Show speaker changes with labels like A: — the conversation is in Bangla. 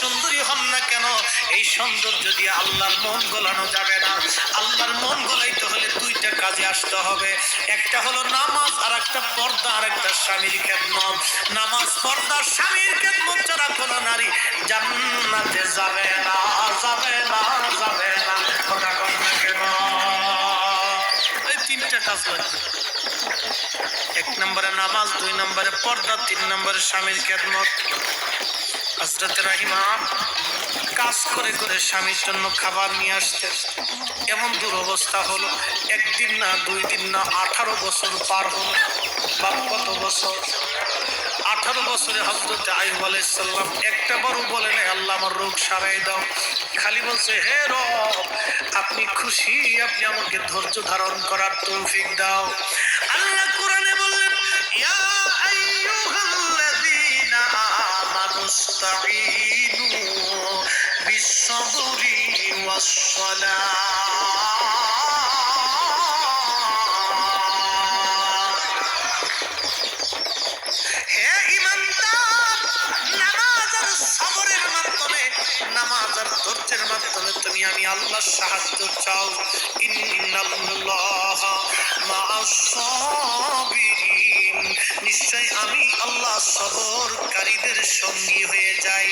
A: সুন্দরী হন না কেন, এই সৌন্দর্য দিয়ে আল্লাহর মন গলানো যাবে না। আল্লাহর মন গলাইতে হলে দুইটা কাজে আসতে হবে, একটা হলো নামাজ, আর একটা পর্দা, আর একটা স্বামীর খেদমত। নামাজ, পর্দা, স্বামীর খেদমত ছাড়া কোন নারী জান্নাতে যাবে না, যাবে না, যাবে না। কথা কন না কেন? এই তিনটা কাজ লাগবে। এক নম্বরে নামাজ, দুই নম্বরে পর্দা, তিন নম্বরে স্বামীর খেদমত। হযরত রাহিমা কাজ করে করে স্বামীর জন্য খাবার নিয়ে আসতে, এমন দুরবস্থা হলো, একদিন না, দুই দিন না, 18 বছর পার হলো। বাপ কত বছর? 18 বছরে হযরত আইয়ুব আলাইহিস সালাম একটা বারও বলে নাই আল্লাহ আমার রোগ সারাই দাও। খালি বলছে, হে রব, আপনি খুশি, আপনি আমাকে ধৈর্য ধারণ করার তৌফিক দাও। আল্লাহ কোরআনে বললেন, ইয়া আইয়ুহাল্লাযীনা আমানুস্তাঈনু বিস-সাবরি ওয়াস-সালাহ। হে ঈমানদার, নামাজ আর সবরের মাধ্যমে, নামাজ আর ধৈর্যের মাধ্যমে তুমি আমি আল্লাহর সাহায্য চাও। ইন্নাল্লাহা মা'আস-সাবিরিন, নিশ্চয় আমি আল্লাহ সবরকারীদের সঙ্গী হয়ে যাই।